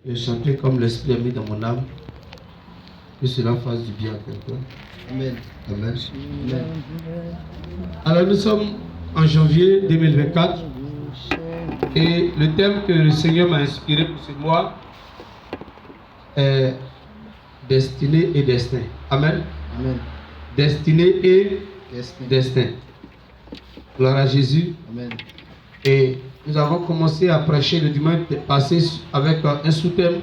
Et chanter comme l'Esprit a mis dans mon âme, que cela fasse du bien à quelqu'un. Amen. Amen. Amen. Alors nous sommes en janvier 2024 et le thème que le Seigneur m'a inspiré pour ce mois est destinée et destin. Amen. Amen. Destinée et Destin. destin. Gloire à Jésus. Amen. Et nous avons commencé à prêcher le dimanche passé avec un sous-thème.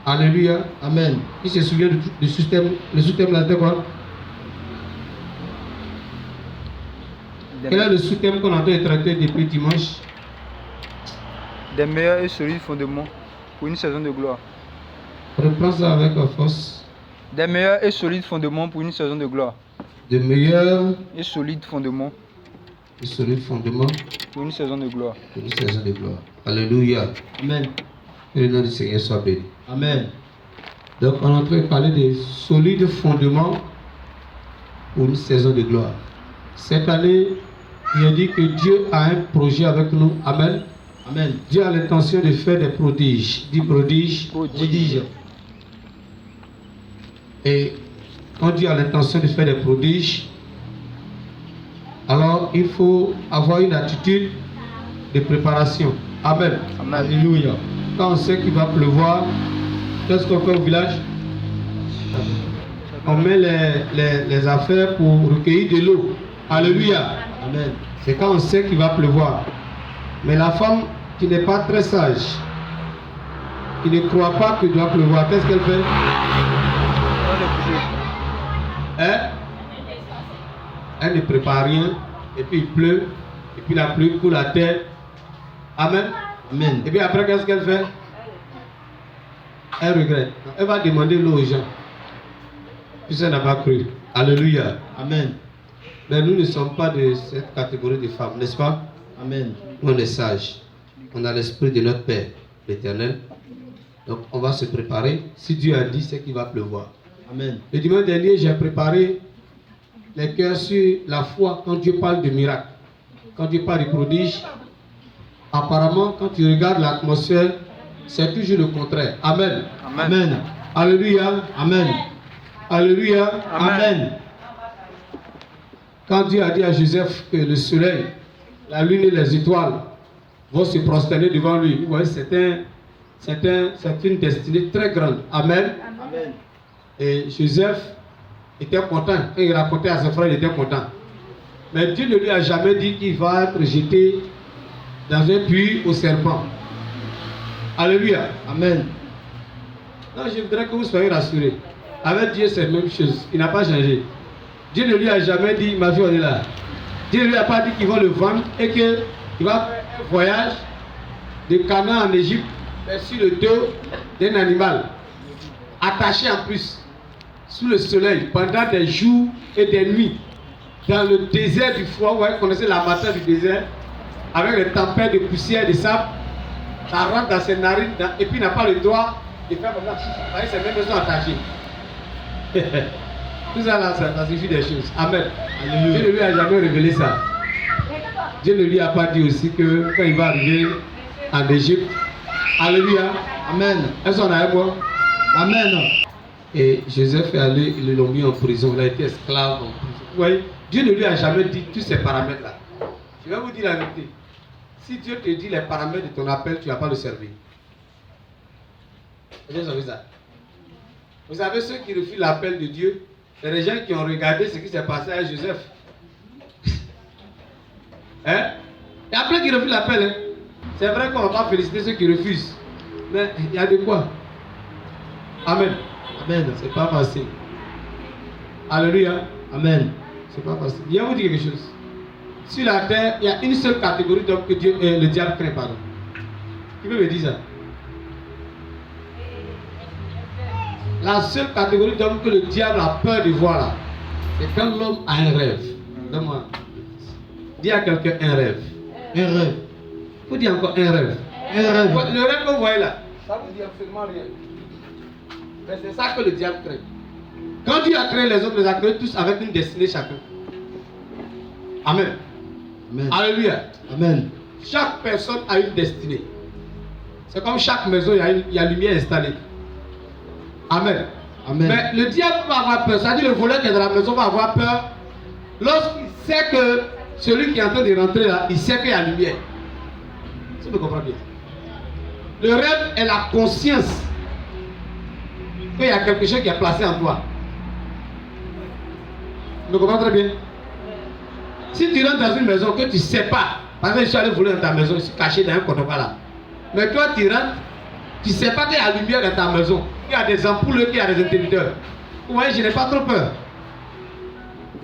Alléluia. Amen. Qui se souvient du sous-thème? Le sous-thème là, c'était quoi? Quel est le sous-thème qu'on a traité depuis dimanche? Des meilleurs et solides fondements pour une saison de gloire. Reprends ça avec force. Des meilleurs et solides fondements pour une saison de gloire. De meilleurs Et solides fondements et solides fondements pour une saison de gloire. pour une saison de gloire. Alléluia. Amen. Que le nom du Seigneur soit béni. Amen. Donc on est en train de parler des solides fondements pour une saison de gloire. Cette année, il a dit que Dieu a un projet avec nous. Amen. Amen. Dieu a l'intention de faire des prodiges. Dit prodige. Prodige. Et quand Dieu a l'intention de faire des prodiges, alors il faut avoir une attitude de préparation. Amen. Amen. Alléluia. Quand on sait qu'il va pleuvoir, qu'est-ce qu'on fait au village? On met les affaires pour recueillir de l'eau. Alléluia. Amen. C'est quand on sait qu'il va pleuvoir. Mais la femme qui n'est pas très sage, qui ne croit pas qu'il doit pleuvoir, qu'est-ce qu'elle fait? Hein? Elle ne prépare rien, et puis il pleut, et puis la pluie coule à terre. Amen. Amen. Et puis après, qu'est-ce qu'elle fait? Elle regrette. Elle va demander l'eau aux gens. Puis elle n'a pas cru. Alléluia. Amen. Mais nous ne sommes pas de cette catégorie de femmes, n'est-ce pas? Amen. Nous, on est sages. On a l'esprit de notre Père, l'Éternel. Donc, on va se préparer. Si Dieu a dit, c'est qu'il va pleuvoir. Amen. Le dimanche dernier, j'ai préparé les cœurs sur la foi quand Dieu parle de miracles. Quand Dieu parle de prodiges, apparemment, quand tu regardes l'atmosphère, c'est toujours le contraire. Amen. Amen. Alléluia. Amen. Alléluia. Amen. Quand Dieu a dit à Joseph que le soleil, la lune et les étoiles vont se prosterner devant lui, vous voyez, c'est une destinée très grande. Amen. Amen. Et Joseph était content. Quand il racontait à ses frères, il était content. Mais Dieu ne lui a jamais dit qu'il va être jeté dans un puits au serpent. Alléluia. Amen. Non, je voudrais que vous soyez rassurés. Avec Dieu, c'est la même chose. Il n'a pas changé. Dieu ne lui a jamais dit, ma fille, on est là. Dieu ne lui a pas dit qu'il va le vendre et qu'il va faire un voyage de Canaan en Égypte sur le dos d'un animal, attaché en plus, sous le soleil, pendant des jours et des nuits, dans le désert du froid. Vous connaissez la matin du désert, avec les tempêtes de poussière, de sable, ça rentre dans ses narines, et puis il n'a pas le droit de faire comme ça, avec ses mains sont attachées. Tout ça là, ça suffit des choses. Amen. Alléluia. Dieu ne lui a jamais révélé ça. Dieu ne lui a pas dit aussi que quand il va arriver en Égypte, alléluia, Amen. est-ce qu'on a un mot? Amen. Et Joseph est allé, ils l'ont mis en prison, il a été esclave en prison. Vous voyez, Dieu ne lui a jamais dit tous ces paramètres-là. Je vais vous dire la vérité. Si Dieu te dit les paramètres de ton appel, tu ne vas pas le servir. Vous savez ça? Vous savez, ceux qui refusent l'appel de Dieu, c'est les gens qui ont regardé ce qui s'est passé à Joseph. Hein? Et après qu'ils refusent l'appel, hein? C'est vrai qu'on ne va pas féliciter ceux qui refusent. Mais il y a de quoi? Amen. Amen. C'est pas facile. Alléluia. Amen. C'est pas facile. Je vais vous dire quelque chose. Sur la terre, il y a une seule catégorie d'hommes que Dieu, le diable craint, pardon. Qui peut me dire ça? La seule catégorie d'hommes que le diable a peur de voir là, c'est quand l'homme a un rêve. Donne-moi. Dis à quelqu'un un rêve. Un rêve. Il faut dire encore un rêve. Un rêve. Le rêve que vous voyez là, ça vous dit absolument rien. Mais c'est ça que le diable craint. Quand Dieu a créé les hommes, il les a créés tous avec une destinée chacun. Amen. Amen. Alléluia. Amen. Chaque personne a une destinée. C'est comme chaque maison, il y a lumière installée. Amen. Amen. Mais le diable va avoir peur. Ça dit le voleur qui est dans la maison va avoir peur lorsqu'il sait que celui qui est en train de rentrer là, il sait qu'il y a lumière. Si vous comprenez bien. Le rêve est la conscience qu'il y a quelque chose qui est placé en toi. Vous comprenez très bien. Si tu rentres dans une maison que tu ne sais pas, par exemple, je suis allé voler dans ta maison, je suis caché dans un cotopa là. Mais toi, tu rentres, tu ne sais pas qu'il y a la lumière dans ta maison, qu'il y a des ampoules, qu'il y a des interrupteurs. Vous voyez, je n'ai pas trop peur.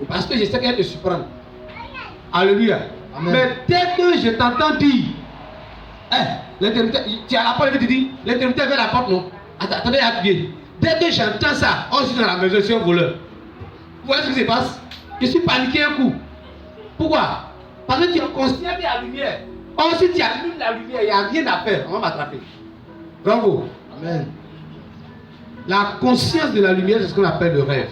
Parce que je sais qu'elle te surprend. Alléluia. Amen. Mais dès que je t'entends dire, l'interrupteur, tu as la porte et tu dis, l'interrupteur vers la porte, non. Attendez, appuyez. Dès que j'entends ça, je suis dans la maison, je suis un voleur. Vous voyez ce qui se passe? Je suis paniqué un coup. Pourquoi? Parce que tu es conscient de la lumière. Or, si tu allumes la lumière, il n'y a rien à faire. On va m'attraper. Bravo. Amen. La conscience de la lumière, c'est ce qu'on appelle le rêve.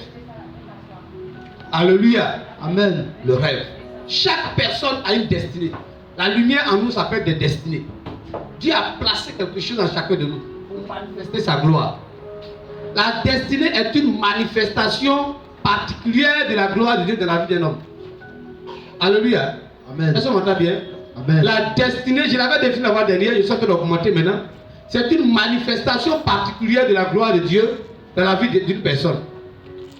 Alléluia. Amen. Le rêve. Chaque personne a une destinée. La lumière en nous s'appelle des destinées. Dieu a placé quelque chose dans chacun de nous pour manifester sa gloire. La destinée est une manifestation particulière de la gloire de Dieu dans la vie d'un homme. Alléluia. Amen. Est-ce qu'on m'entend bien? Amen. La destinée, je l'avais défini la fois dernière, je suis en train d'augmenter maintenant. C'est une manifestation particulière de la gloire de Dieu dans la vie d'une personne.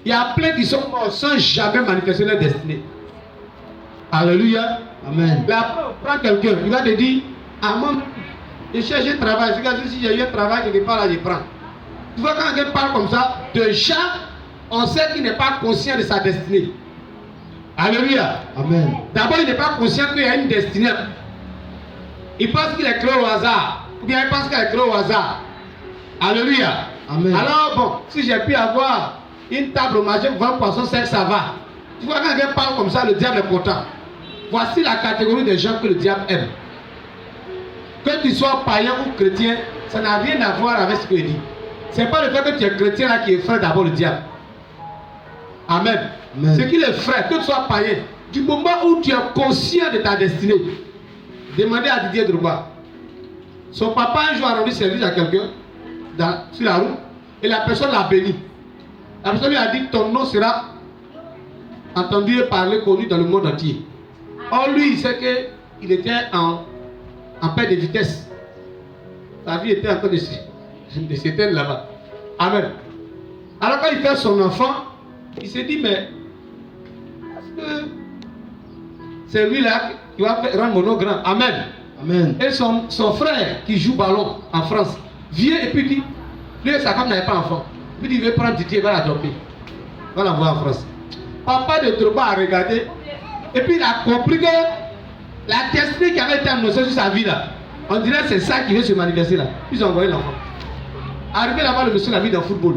Il y a plein qui sont morts sans jamais manifester leur destinée. Alléluia. Amen. Mais après, on prend quelqu'un, il va te dire, ah moi, je cherche un travail, si j'ai eu un travail quelque part là, je prends. Tu vois, quand quelqu'un parle comme ça, déjà, on sait qu'il n'est pas conscient de sa destinée. Alléluia. Amen. D'abord, il n'est pas conscient qu'il y a une destinée. Il pense qu'il est créé au hasard. Ou bien il pense qu'il est créé au hasard. Alléluia. Amen. Alors, bon, si j'ai pu avoir une table au marché pour vendre poisson sec, ça va. Tu vois, quand quelqu'un parle comme ça, le diable est content. Voici la catégorie des gens que le diable aime. Que tu sois païen ou chrétien, ça n'a rien à voir avec ce qu'il dit. Ce n'est pas le fait que tu es chrétien là qui effraie d'abord le diable. Amen. Amen. Ce qu'il effraie, que tu sois païen, du moment où tu es conscient de ta destinée, demandez à Didier Drogba. Son papa un jour a rendu service à quelqu'un sur la route et la personne l'a béni. La personne lui a dit ton nom sera entendu et parlé, connu dans le monde entier. Or lui, il sait qu'il était en paix de vitesse. Sa vie était en train de s'éteindre là-bas. Amen. Alors quand il fait son enfant, il s'est dit, mais est-ce que c'est lui là qui va rendre mon nom grand? Amen. Amen. Et son frère qui joue ballon en France vient et puis dit, lui et sa femme n'avaient pas enfant. Puis il veut prendre Didier, il va l'adopter. Il va l'envoyer en France. Papa de Drogba a regardé et puis il a compris que la destinée qui avait été annoncée sur sa vie là, on dirait que c'est ça qui veut se manifester là. Puis ils ont envoyé l'enfant. Arrivé là-bas, le monsieur l'a mis dans le football.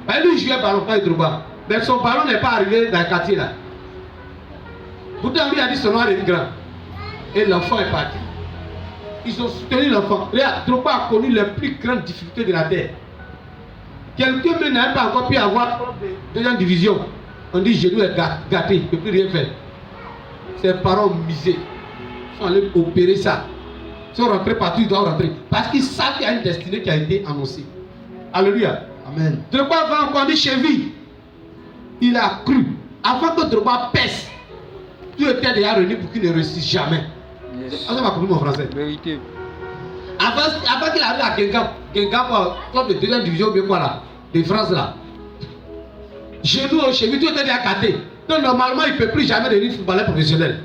Lui, il jouait ballon pas Drogba. Mais son ballon n'est pas arrivé dans le quartier là. Pourtant, lui a dit son nom est grand. Et l'enfant est parti. Ils ont soutenu l'enfant. Drogba a connu les plus grandes difficultés de la terre. Quelqu'un même n'a pas encore pu avoir deuxième division. On dit genou est gâté, il ne peut plus rien faire. Ses parents ont misé. Ils sont allés opérer ça. Ils sont rentrés partout, ils doivent rentrer. Parce qu'ils savent qu'il y a une destinée qui a été annoncée. Alléluia. Amen. Drogba va encore dire cheville. Il a cru. Avant que Drogba pèse, tout était déjà réuni pour qu'il ne réussisse jamais. Yes. Ça m'a compris mon français. Vérité. Avant qu'il arrive à Guingamp, club de deuxième division, bien quoi là, de France là. Genou au cheville, tout était déjà gâté. Donc normalement, il ne peut plus jamais devenir footballeur professionnel.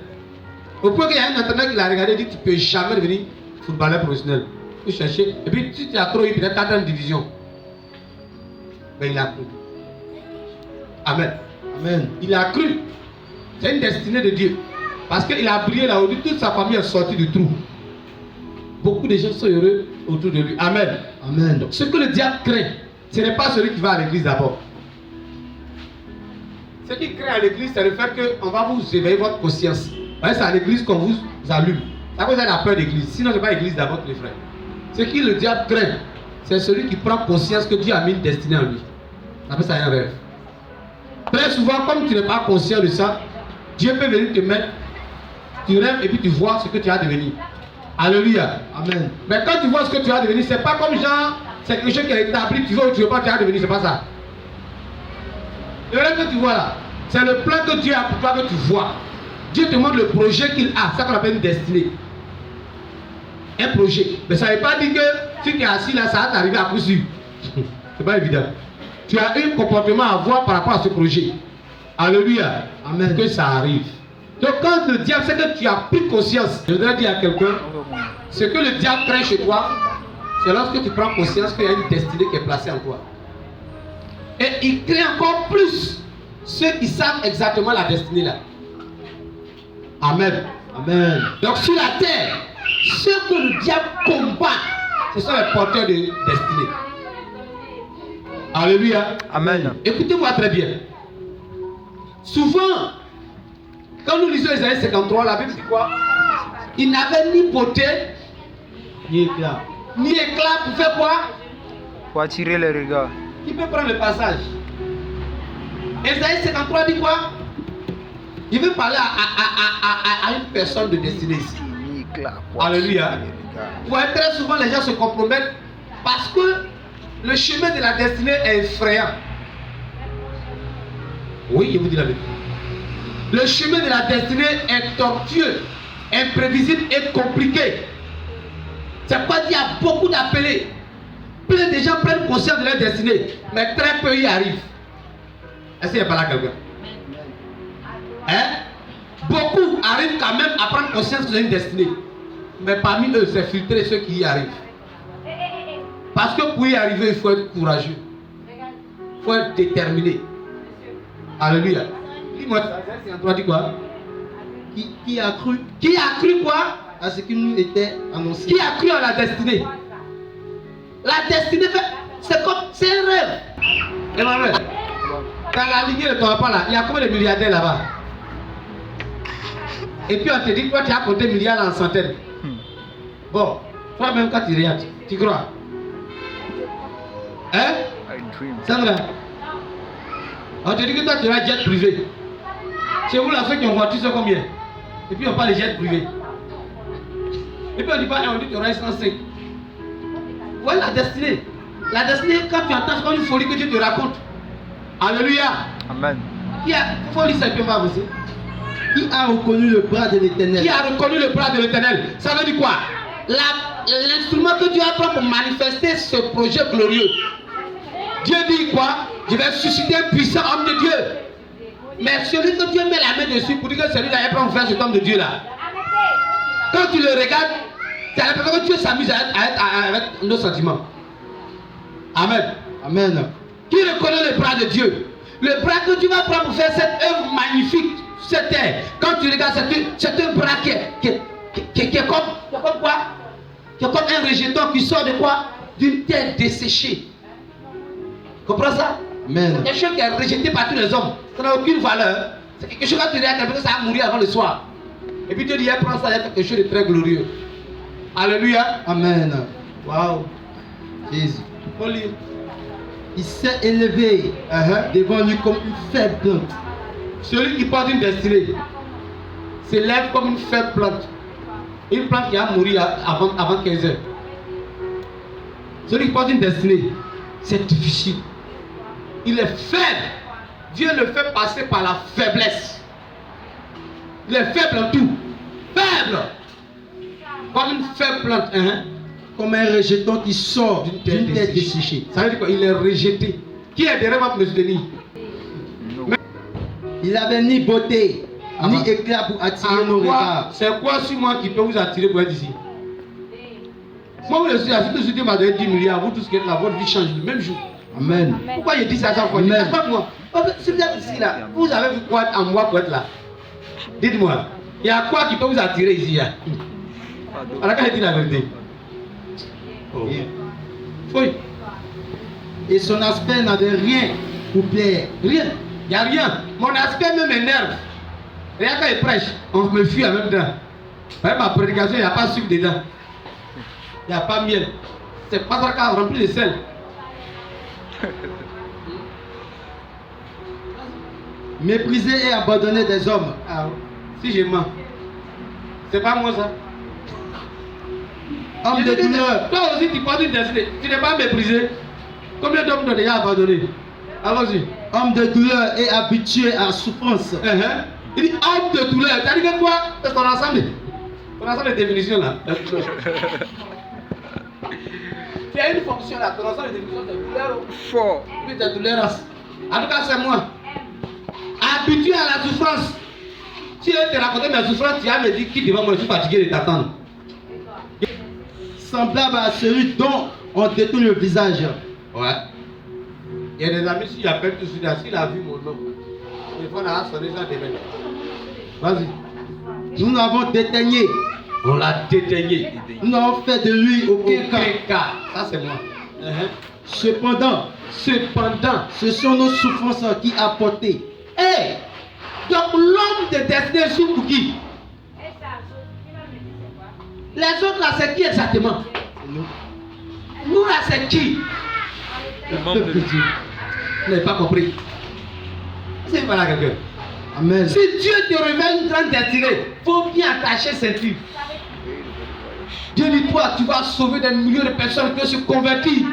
Au point qu'il y a un entraîneur qui l'a regardé et dit tu ne peux jamais devenir footballeur professionnel. Il cherchait. Et puis si tu as trop eu, peut-être 4e division. Mais il a cru. Amen. Amen. Il a cru. C'est une destinée de Dieu. Parce qu'il a brillé là-haut, toute sa famille est sortie du trou. Beaucoup de gens sont heureux autour de lui. Amen. Amen. Donc, ce que le diable craint, ce n'est pas celui qui va à l'église d'abord. Ce qui craint à l'église, c'est le fait qu'on va vous éveiller votre conscience. C'est à l'église qu'on vous allume. C'est à cause de la peur d'église. Sinon, ce n'est pas l'église d'abord, les frères. Ce qui le diable craint, c'est celui qui prend conscience que Dieu a mis une destinée en lui. On appelle ça un rêve. Très souvent, comme tu n'es pas conscient de ça, Dieu peut venir te mettre, tu rêves et puis tu vois ce que tu as devenir. Alléluia. Amen. Mais quand tu vois ce que tu vas devenir, c'est pas comme genre, c'est quelque chose qui est établi, tu veux ou tu veux pas, tu vas devenir, c'est pas ça. Le rêve que tu vois là, c'est le plan que Dieu a pour toi que tu vois. Dieu te montre le projet qu'il a, c'est ça qu'on appelle une destinée. Un projet. Mais ça ne veut pas dire que si tu es assis là, ça va t'arriver à coup sûr. C'est pas évident. Tu as un comportement à avoir par rapport à ce projet. Alléluia. Amen. Que ça arrive. Donc quand le diable, c'est que tu as pris conscience, je voudrais dire à quelqu'un, ce que le diable craint chez toi, c'est lorsque tu prends conscience qu'il y a une destinée qui est placée en toi. Et il craint encore plus ceux qui savent exactement la destinée là. Amen. Amen. Donc sur la terre, ceux que le diable combat, ce sont les porteurs de destinée. Alléluia. Amen. Écoutez-moi très bien. Souvent, quand nous lisons Isaïe 53, la Bible dit quoi? Il n'avait ni beauté, Ni éclat. ni éclat pour faire quoi? Pour attirer les regards. Qui peut prendre le passage? Isaïe 53 dit quoi? Il veut parler à une personne de destinée ici. Ni éclat. Pour Alléluia. attirer les regards. Vous voyez, très souvent les gens se compromettent parce que le chemin de la destinée est effrayant. Oui, je vous dis la vérité. Le chemin de la destinée est tortueux, imprévisible et compliqué. C'est pourquoi il y a beaucoup d'appelés. Plein de gens prennent conscience de leur destinée, mais très peu y arrivent. Est-ce qu'il n'y a pas là quelqu'un? Hein? Beaucoup arrivent quand même à prendre conscience de une destinée. Mais parmi eux, c'est filtrer ceux qui y arrivent. Parce que pour y arriver, il faut être courageux. Il faut être déterminé. Alléluia. Dis-moi, c'est toi, dis quoi? Qui a cru Qui a cru quoi? à ce qui nous était annoncé? Qui a cru à la destinée? La destinée, c'est comme, c'est un rêve. Emmanuel, dans la lignée de ton papa là, il y a combien de milliardaires là-bas? Et puis on te dit, toi tu as compté milliards en centaines. Bon, toi-même quand tu regardes, tu crois? Hein? I dream. Sandra, on te dit que toi tu as un jet privé. Chez vous là, ceux qui ont voiture, c'est combien? Et puis on parle de jet privé. Et puis on dit pas, on dit que tu auras 105. Voilà la destinée. La destinée, quand tu entends, c'est comme une folie que Dieu te raconte. Alléluia. Amen. Qui a folie, ça peut pas aussi. Qui a reconnu le bras de l'Éternel? Qui a reconnu le bras de l'Éternel? Ça veut dire quoi? L'instrument que Dieu a pris pour manifester ce projet glorieux. Dieu dit quoi? Je vais susciter un puissant homme de Dieu. Mais celui que Dieu met la main dessus pour dire que celui-là est prêt à faire cet homme de Dieu là. Quand tu le regardes, c'est l'impression que Dieu s'amuse avec nos sentiments. Amen. Amen. Qui reconnaît le bras de Dieu? Le bras que Dieu va prendre pour faire cette œuvre magnifique sur cette terre. Quand tu regardes, c'est un bras qui est comme quoi? Qui est comme un rejeton qui sort de quoi? D'une terre desséchée. Comprends ça? Amen. Quelque chose qui est rejeté par tous les hommes. Ça n'a aucune valeur. C'est quelque chose quand tu regardes, ça va mourir avant le soir. Et puis Dieu dit, il prend ça, il y a quelque chose de très glorieux. Alléluia. Amen. Waouh. Jésus. On lit. Il s'est élevé devant lui comme une faible plante. Celui qui porte une destinée s'élève comme une faible plante. Une plante qui a mouru avant 15 heures. Celui qui porte une destinée, c'est difficile. Il est faible. Dieu le fait passer par la faiblesse. Il est faible en tout. Faible. Comme une faible plante. Comme un rejeton qui sort d'une terre desséchée. Ça veut dire quoi? Il est rejeté. Qui est derrière moi pour me soutenir? Il n'avait ni beauté, ni éclat pour attirer nos regards. C'est quoi sur moi qui peut vous attirer pour être ici? Moi, vous le savez, si Dieu m'a donné 10 milliards, vous tous qui êtes là, votre vie change le même jour. Amen. Pourquoi je dis ça à chaque fois? Amen. C'est pas moi. Si vous êtes ici là, vous avez vu quoi en moi pour être là? Dites-moi, il y a quoi qui peut vous attirer ici? Alors quand je dis la vérité. Oh. Oui. Et son aspect n'avait rien pour plaire. Rien. Il n'y a rien. Mon aspect me m'énerve. Regarde quand il prêche, on me fuit en même temps. Avec ma prédication, il n'y a pas de sucre dedans. Il n'y a pas de miel. C'est pas ça qu'on a rempli de sel. Méprisé et abandonné des hommes. Ah, si je mens, c'est pas moi ça. Homme de douleur. Toi aussi, tu portes une destinée. Tu n'es pas méprisé. Combien d'hommes t'ont déjà abandonné? Allons-y. Homme de douleur et habitué à la souffrance. Il dit homme de douleur. C'est-à-dire que toi, c'est ton ensemble de définitions là. Tu as une fonction là, ton ensemble de définitions de douleur. Fort. Oui, de douleur. En tout cas, c'est moi. Habitué à la souffrance. Si je te racontais mes souffrances, tu vas me dire qui devant moi, je suis fatigué de t'attendre. Semblable à celui dont on détourne le visage. Ouais. Il y a des amis, s'il appelle tout de suite, s'il a vu mon nom, il faut la sonner ça demain. Vas-y. Nous n'avons déteigné. On l'a déteigné. Nous n'avons fait de lui aucun cas. Ça, c'est moi. Cependant, ce sont nos souffrances qui a porté. Hey! Donc, l'homme de destinée souffre pour qui? Les autres là, c'est qui exactement? Nous là, c'est qui? Le membre de Dieu. Vous n'avez pas compris. C'est pas là quelqu'un. Amen. Si Dieu te révèle une grande destinée, il faut bien attacher ceinture. Dieu dit toi, tu vas sauver des millions de personnes qui se convertissent.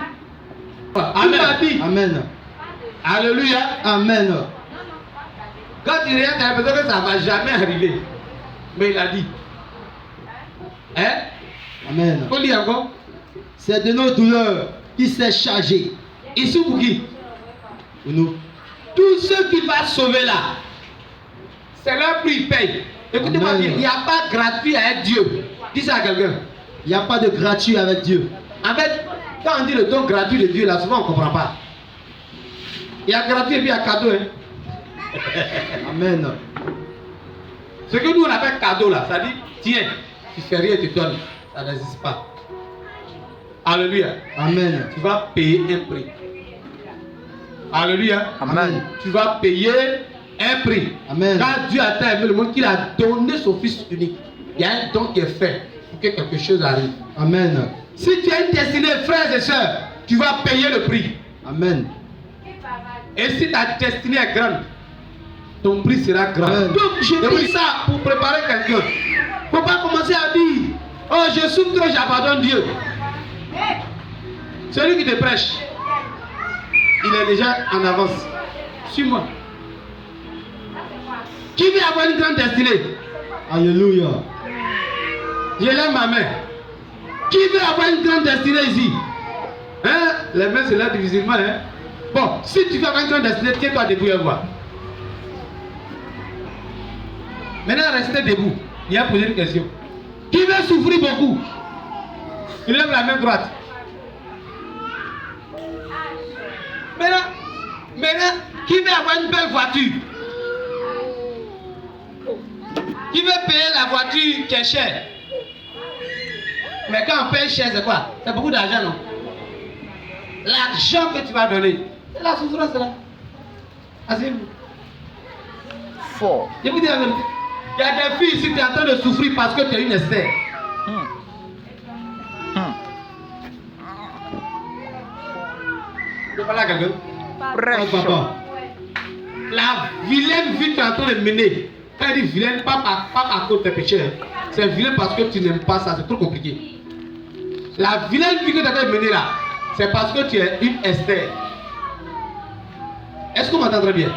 Amen. Amen. Alléluia. Amen. Quand tu regardes, tu as l'impression que ça ne va jamais arriver. Mais il a dit. Hein? Amen. On lit encore. C'est de nos douleurs qui s'est chargé. Ici pour qui? Pour nous. Tous ceux qui va sauver là, c'est leur prix, ils payent. Écoutez-moi Amen. bien, il n'y a pas gratuit à être Dieu. Dis ça à quelqu'un. Il n'y a pas de gratuit avec Dieu. En fait, quand on dit le don gratuit de Dieu, là, souvent on ne comprend pas. Il y a gratuit et puis il y a cadeau. Hein. Amen. Ce que nous on appelle cadeau là, ça dit, tiens, tu fais rien, tu donnes. Ça n'existe pas. Alléluia. Amen. Tu vas payer un prix. Alléluia. Amen. Tu vas payer un prix. Amen. Quand Dieu a tant aimé le monde qu'il a donné son Fils unique, il y a un don qui est fait pour que quelque chose arrive. Amen. Si tu as une destinée, frères et sœurs, tu vas payer le prix. Amen. Et si ta destinée est grande, ton prix sera grand. Amen. Donc je dis ça pour préparer quelqu'un. Il ne faut pas commencer à dire, oh je souffre trop, j'abandonne Dieu. Celui qui te prêche, il est déjà en avance. Suis-moi. Qui veut avoir une grande destinée? Alléluia. Je lève ma main. Qui veut avoir une grande destinée ici? Hein? Les mains c'est là difficilement. Hein? Bon, si tu veux avoir une grande destinée, tiens-toi debout et voir. Maintenant, restez debout. Il a posé une question. Qui veut souffrir beaucoup? Il lève la main droite. Maintenant, qui veut avoir une belle voiture? Qui veut payer la voiture qui est chère? Mais quand on paye cher, c'est quoi? C'est beaucoup d'argent, non? L'argent que tu vas donner, c'est la souffrance là. Asseyez-vous. Fort. Je vous dis la vérité. Il y a des filles ici, tu es en train de souffrir parce que tu es une Esther. Je parle à quelqu'un. Oh, papa. La vilaine vie que tu es en train de mener. Quand il dit vilaine, pas à cause de tes péchés. C'est vilain parce que tu n'aimes pas ça, c'est trop compliqué. La vilaine vie que tu es en train de mener là, c'est parce que tu es une Esther. Est-ce que vous m'entendez bien?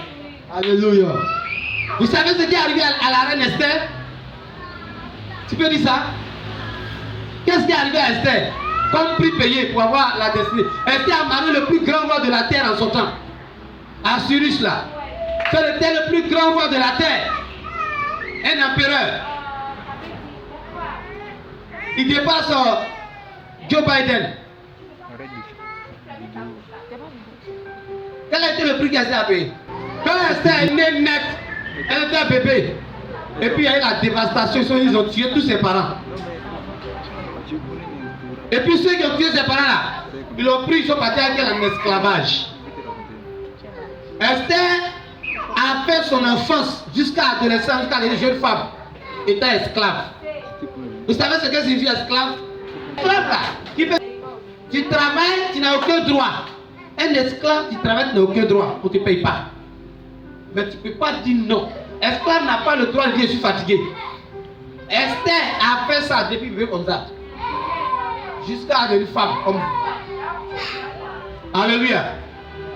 Alléluia. Vous savez ce qui est arrivé à la reine Esther? Tu peux dire ça? Qu'est-ce qui est arrivé à Esther? Comme prix payé pour avoir la destinée. Esther a marié le plus grand roi de la terre en son temps. Assyrus là. C'était le plus grand roi de la terre. Un empereur. Il dépasse Joe Biden. Quel a été le prix qu'Esther a payé? Quand Esther est née nette, elle était un bébé. Et puis il y a eu la dévastation, ils ont tué tous ses parents. Et puis ceux qui ont tué ses parents là, ils l'ont pris, ils sont partis avec elle en esclavage. Esther a fait son enfance jusqu'à l'adolescence, jusqu'à les jeunes femmes, étant esclave. Vous savez ce que signifie esclave? Esclave là, tu travailles, tu n'as aucun droit. Un esclave, tu travailles, tu n'as aucun droit, on ne te paye pas. Mais tu ne peux pas dire non. Esclave n'a pas le droit de dire je suis fatigué. Esther a fait ça depuis bébé comme ça. jusqu'à devenir femme, homme. Alléluia.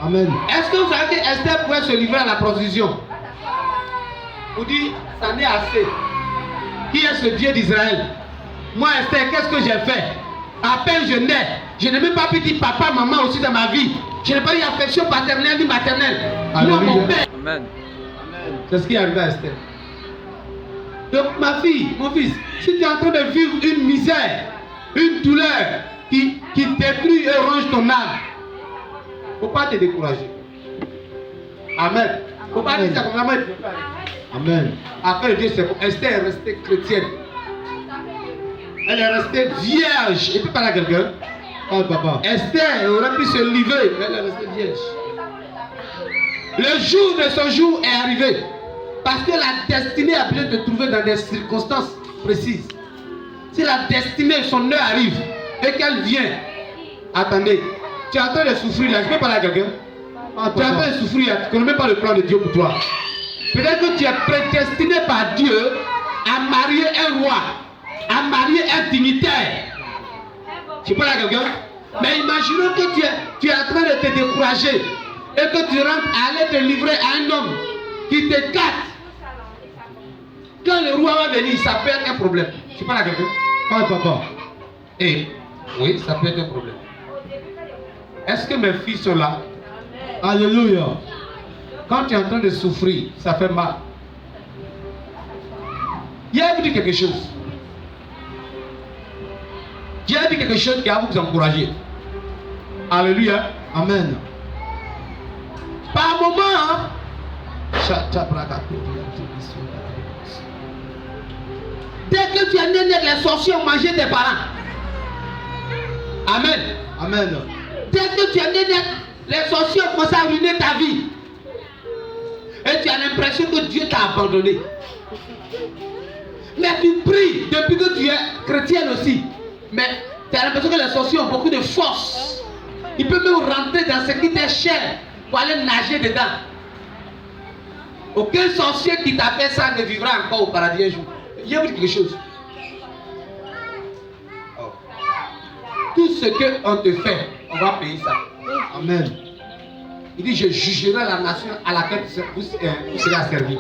Amen. Est-ce que vous savez que Esther pouvait se livrer à la prostitution? Vous dites, ça n'est assez. Qui est ce Dieu d'Israël? Moi, Esther, qu'est-ce que j'ai fait? À peine je nais, je n'ai même pas pu dire papa, maman aussi dans ma vie. Je n'ai pas eu affection paternelle ni maternelle. Moi, mon père. Amen. C'est ce qui est arrivé à Esther. Donc, ma fille, mon fils, si tu es en train de vivre une misère, une douleur qui détruit et ronge ton âme, il ne faut pas te décourager. Amen. Il ne faut pas dire ça comme maman. Amen. Après Dieu, c'est bon. Esther est restée chrétienne. Elle est restée vierge. Et puis parler à quelqu'un. Oh papa. Esther aurait pu se livrer. Elle est restée vierge. Le jour de son jour est arrivé. Parce que la destinée a besoin de te trouver dans des circonstances précises. Si la destinée, son heure arrive et qu'elle vient, attendez, tu es en train de souffrir là. Je peux parler à quelqu'un? Tu es en train de souffrir là. Tu ne connais même pas le plan de Dieu pour toi. Peut-être que tu es prédestiné par Dieu à marier un roi, à marier un dignitaire. Tu parles à quelqu'un? Mais imaginons que tu es en train de te décourager et que tu rentres à aller te livrer à un homme qui te gâte. Quand le roi va venir, ça peut être un problème. Tu parles à quelqu'un? Oh papa. Eh, oui, ça peut être un problème. Est-ce que mes filles sont là? Alléluia. Quand tu es en train de souffrir, ça fait mal. Dieu vous dit quelque chose. Dieu dit quelque chose qui va vous encourager. Alléluia. Amen. Par moment, hein, dès que tu es né, les sorciers ont mangé tes parents. Amen. Amen. Dès que tu es né, les sorciers ont commencé à ruiner ta vie. Et tu as l'impression que Dieu t'a abandonné. Mais tu pries depuis que tu es chrétienne aussi. Mais tu as l'impression que les sorciers ont beaucoup de force. Ils peuvent même rentrer dans ce qui t'est cher pour aller nager dedans. Aucun sorcier qui t'a fait ça ne vivra encore au paradis un jour. Il y a quelque chose. Tout ce qu'on te fait, on va payer ça. Amen. Il dit, je jugerai la nation à laquelle vous serez asservis.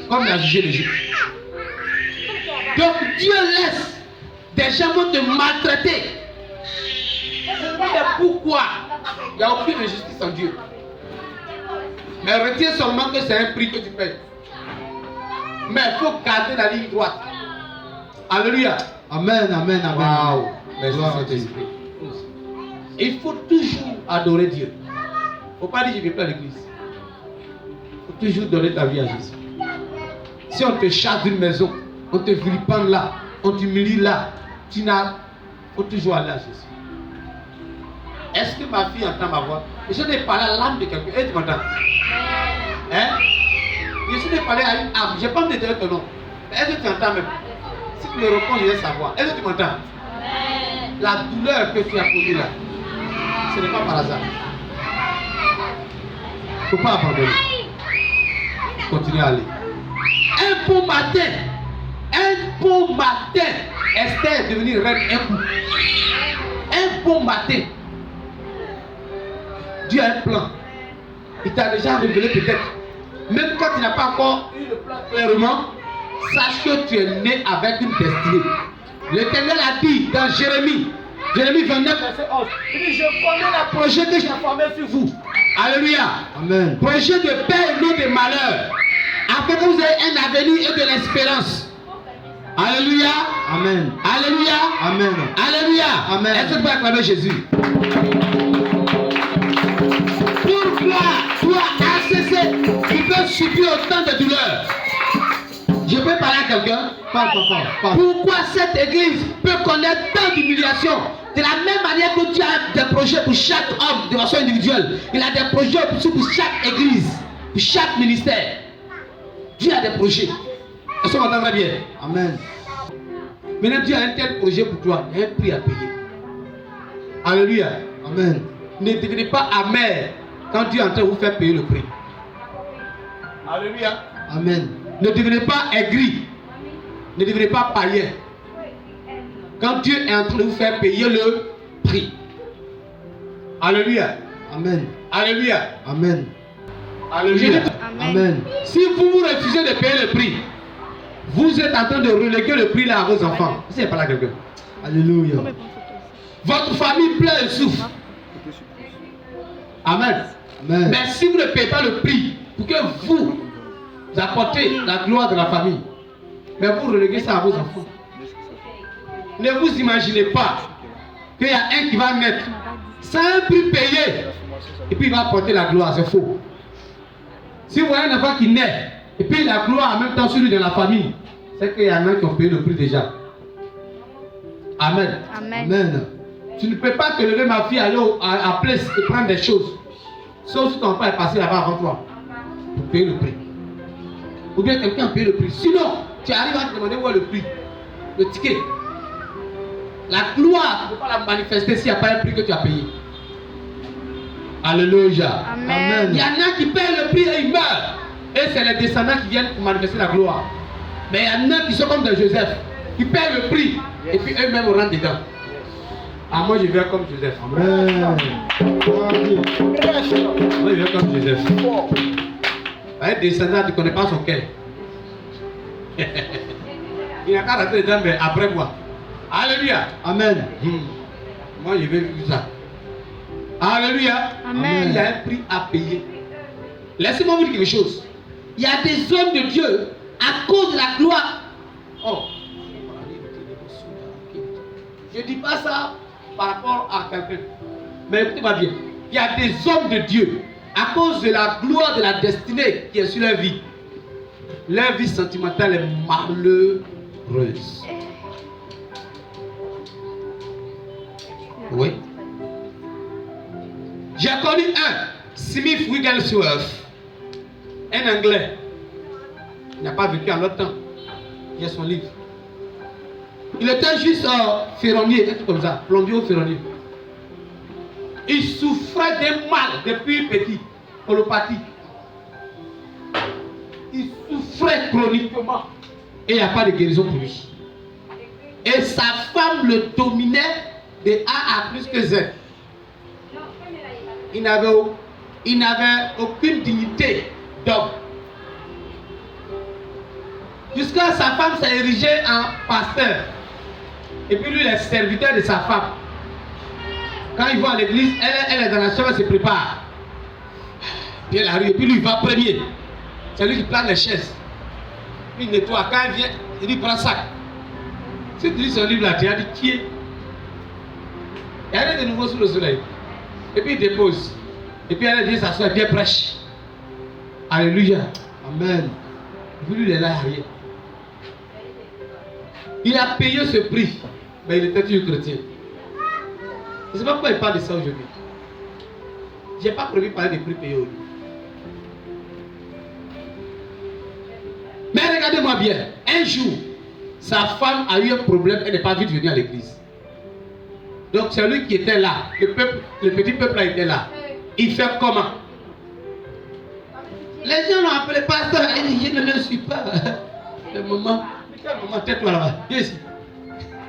Comme il a jugé l'Égypte. Donc Dieu laisse des gens vont te maltraiter. Mais pourquoi? Il n'y a aucune injustice en Dieu. Mais retiens seulement que c'est un prix que tu payes. Mais il faut garder la ligne droite. Alléluia. Amen, amen, amen. Waouh. Merci Saint-Esprit. Il faut toujours adorer Dieu. Il ne faut pas dire je ne vais pas à l'église. Il faut toujours donner ta vie à Jésus. Si on te chasse d'une maison, on te vilipende là, on t'humilie là, tu n'as. Il faut toujours aller à Jésus. Est-ce que ma fille entend ma voix? Je n'ai parlé à l'âme de quelqu'un. Et tu m'entends? Hein? Je n'ai parlé à une âme. Je n'ai pas me dire ton nom. Est-ce que tu entends même? Si tu me réponds, je vais savoir. Est-ce que tu m'entends? La douleur que tu as connue là, ce n'est pas par hasard. Il ne faut pas abandonner. Continue à aller. Un bon matin, Esther est devenue reine un coup. Un bon matin. Dieu a un plan. Il t'a déjà révélé peut-être. Même quand tu n'as pas encore eu le plan clairement, sache que tu es né avec une destinée. L'Éternel a dit dans Jérémie 29, verset 11, il dit, je formais le projet que j'ai formé sur vous. Alléluia. Amen. Projet de paix et non de malheur. Afin que vous ayez un avenir et de l'espérance. Alléluia. Amen. Alléluia. Amen. Alléluia. Amen. Est-ce que tu peux acclamer Jésus? Pourquoi toi, ACC, tu peux subir autant de douleurs? Je peux parler à quelqu'un? Parle, papa. Parle. Pourquoi cette église peut connaître tant d'humiliation? De la même manière que tu as des projets pour chaque homme de façon individuelle, il a des projets aussi pour chaque église, pour chaque ministère. Dieu a des projets. Est-ce qu'on entend bien? Amen. Maintenant, Dieu a un tel projet pour toi, il y a un prix à payer. Alléluia. Amen. Ne devenez pas amer quand Dieu est en train de vous faire payer le prix. Alléluia. Amen. Ne devenez pas aigri. Ne devenez pas païen. Quand Dieu est en train de vous faire payer le prix. Alléluia. Amen. Alléluia. Amen. Alléluia. Amen. Si vous vous refusez de payer le prix, vous êtes en train de reléguer le prix là à vos enfants. C'est pas là quelqu'un. Alléluia. Votre famille pleure et souffre. Amen. Amen. Mais si vous ne payez pas le prix pour que vous apportez la gloire de la famille, mais vous reléguez ça à vos enfants. Ne vous imaginez pas qu'il y a un qui va naître sans un prix payé et puis il va apporter la gloire. C'est faux. Si vous voyez un enfant qui naît et puis la gloire en même temps sur lui de la famille, c'est qu'il y en a qui ont payé le prix déjà. Amen. Amen. Tu ne peux pas te lever, ma fille, aller à place et prendre des choses. Sauf si ton père est passé là-bas avant toi. Pour payer le prix. Ou bien quelqu'un a payé le prix. Sinon, tu arrives à te demander où est le prix. Le ticket. La gloire, tu ne peux pas la manifester s'il n'y a pas un prix que tu as payé. Alléluia. Amen. Il y en a qui payent le prix et ils meurent. Et c'est les descendants qui viennent pour manifester la gloire. Mais il y en a qui sont comme de Joseph. Qui payent le prix. Et puis eux-mêmes rentrent dedans. Ah, moi je viens comme Joseph. Amen. Moi je viens comme Joseph. Un descendant, tu ne connais pas son cœur. Il n'a qu'à rentrer dedans, mais après moi. Alléluia. Amen. Moi je vais vivre ça. Alléluia. Amen. Il y a un prix à payer. Laissez-moi vous dire quelque chose. Il y a des hommes de Dieu à cause de la gloire. Oh. Je ne dis pas ça par rapport à quelqu'un. Mais écoutez-moi bien. Il y a des hommes de Dieu à cause de la gloire de la destinée qui est sur leur vie. Leur vie sentimentale est malheureuse. Oui. J'ai connu un, Smith Wigglesworth, un Anglais. Il n'a pas vécu en notre temps. Il y a son livre. Il était juste ferronnier, un truc comme ça, plombier ou ferronnier. Il souffrait d'un mal depuis petit, colopathie. Il souffrait chroniquement. Et il n'y a pas de guérison pour lui. Et sa femme le dominait de A à plus que Z. Il n'avait aucune dignité d'homme. Jusqu'à sa femme s'est érigée en pasteur. Et puis lui, il est serviteur de sa femme. Quand il va à l'église, elle est dans la chambre, elle se prépare. Puis elle arrive, et puis lui, il va premier. C'est lui qui prend les chaises. Puis il nettoie. Quand il vient, il lui prend un sac. Si tu lis son livre là, tu as dit qui est. Il y a rien de nouveau sous le soleil. Et puis il dépose. Et puis elle vient s'asseoir, et puis elle prêche. Alléluia. Amen. Et puis lui, il est là, rien. Il a payé ce prix, mais il était toujours chrétien. Je ne sais pas pourquoi il parle de ça aujourd'hui. Je n'ai pas prévu de parler des prix payés aujourd'hui. Mais regardez-moi bien. Un jour, sa femme a eu un problème, elle n'est pas vite venue à l'église. Donc c'est lui qui était là. Le petit peuple là était là. Il fait comment? Les gens l'ont appelé pasteur. Il dit, je ne le suis pas. Le maman, maman, tais-toi là-bas. Viens ici.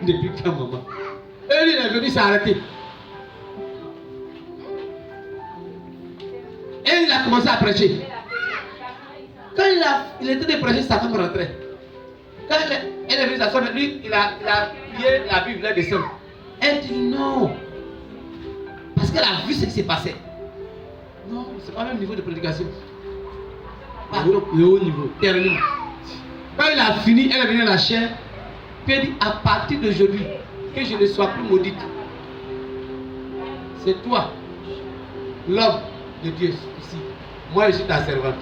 Depuis quand maman? Et lui, il est venu s'arrêter. Et il a commencé à prêcher. Quand il était de prêcher, sa femme rentrait. Quand elle est venue s'asseoir, lui, il a lié la Bible, là, descendre. Elle dit non. Parce qu'elle a vu ce qui s'est passé. Non, c'est pas le même niveau de prédication. Pas le haut niveau, terminé. Quand il a fini, elle est venue à la chair. Puis elle dit, à partir d'aujourd'hui, que je ne sois plus maudite. C'est toi, l'homme de Dieu ici. Moi, je suis ta servante.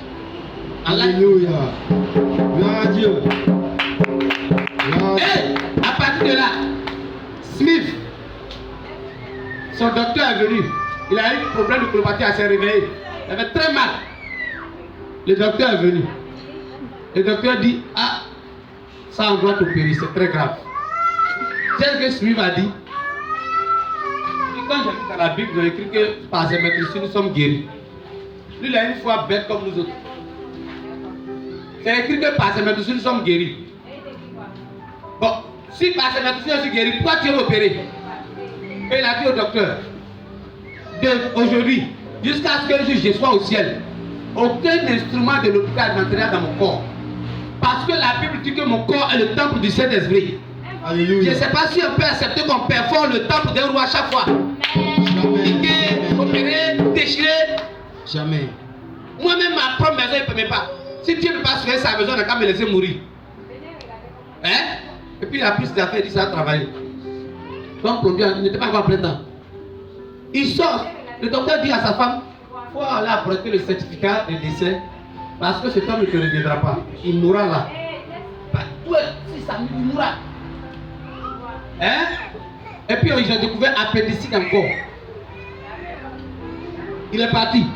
Alléluia. Gloire à Dieu. Et à partir de là, Smith, son docteur est venu. Il a eu un problème de colopathie, à se réveiller. Il avait très mal. Le docteur est venu. Le docteur dit, ah, ça on doit t'opérer, c'est très grave. C'est ce que Smith a dit. Et quand j'ai vu dans la Bible, ils ont écrit que par ses maîtrises, nous sommes guéris. Lui, il a une foi bête comme nous autres. C'est écrit que par ses maîtrises, nous sommes guéris. Bon, Si par cette médecine je suis guéri, pourquoi tu es opéré? Et il a dit au docteur, aujourd'hui, jusqu'à ce que je sois au ciel, aucun instrument de l'hôpital n'entrera dans mon corps. Parce que la Bible dit que mon corps est le temple du Saint-Esprit. Alléluia. Je ne sais pas si on peut accepter qu'on performe le temple d'un roi chaque fois. Piquer, opérer, déchirer. Jamais. Moi-même, ma propre maison, il ne peut même pas. Si Dieu ne peut pas sauver sa maison, il n'a qu'à me laisser mourir. Hein? Et puis il a pris ses affaires, il dit ça a travaillé. Donc, il n'était pas encore en plein temps. Il sort. Le docteur dit à sa femme, il faut aller apporter le certificat de décès. Parce que cet homme ne te reviendra pas. Il mourra là. Si ça il mourra. Hein? Et puis ils ont découvert appendicite encore. Il est parti.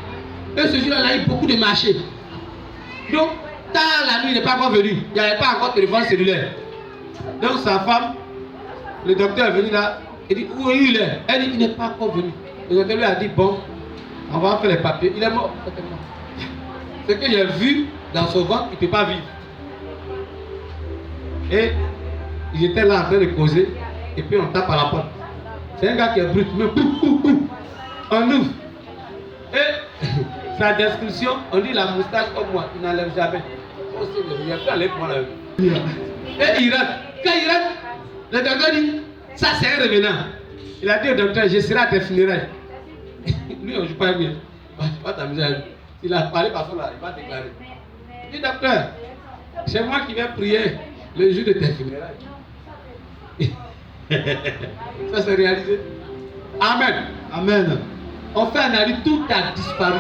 Et ce jour-là, il a eu beaucoup de marchés. Donc, tard la nuit, il n'est pas encore venu. Il n'y avait pas encore de téléphone cellulaire. Donc sa femme, le docteur est venu là. Il dit, où il est? Elle dit, il n'est pas encore venu. Le docteur lui a dit, bon, on va faire les papiers. Il est mort. Ce que j'ai vu dans son ventre, il ne peut pas vivre. Et il était là en train de causer. Et puis on tape à la porte. C'est un gars qui est brut. Mais on ouvre. Et sa description, on dit la moustache comme moi. Il n'enlève jamais. Il a fait aller pour l'enlever. Et il rentre. Quand il rentre, le docteur dit, ça c'est un revenant. Il a dit au docteur, je serai à tes funérailles. Lui, on ne joue pas bien. Il ne va pas t'amuser avec lui. Il a parlé par là, il va déclarer. Il dit, docteur, c'est moi qui viens prier le jour de tes funérailles. Ça s'est réalisé. Amen. Amen. On fait analyse, tout a disparu.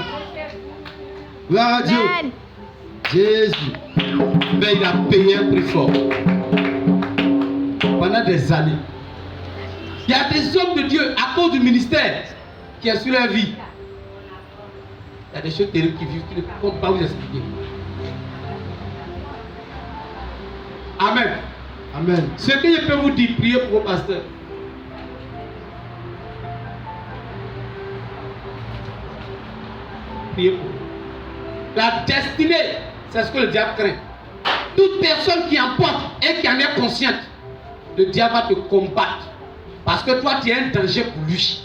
Gloire à Dieu. Jésus. Mais il a payé un prix fort. Pendant des années. Il y a des hommes de Dieu, à cause du ministère, qui est sur leur vie. Il y a des choses terribles qui vivent, qui ne peuvent pas vous expliquer. Amen. Amen. Ce que je peux vous dire, priez pour vos pasteurs. Priez pour eux. La destinée, c'est ce que le diable craint. Toute personne qui en porte et qui en est consciente, le diable va te combattre. Parce que toi, tu es un danger pour lui.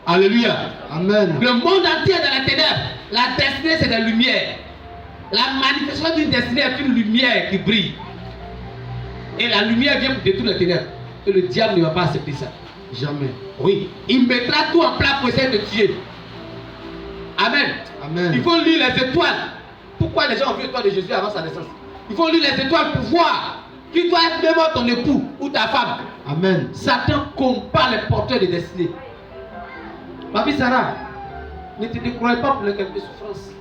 Alléluia. Amen. Le monde entier est dans la ténèbres. La destinée, c'est la lumière. La manifestation d'une destinée est une lumière qui brille. Et la lumière vient pour détruire les ténèbres. Et le diable ne va pas accepter ça. Jamais. Oui. Il mettra tout en place pour essayer de tuer. Amen. Amen. Il faut lire les étoiles. Pourquoi les gens ont vu l'étoile de Jésus avant sa naissance? Il faut lire les étoiles pour voir qui doit être même ton époux ou ta femme. Amen. Satan combat les porteurs de destinée. Ma fille Sarah, ne te décourage pas pour les quelques souffrances.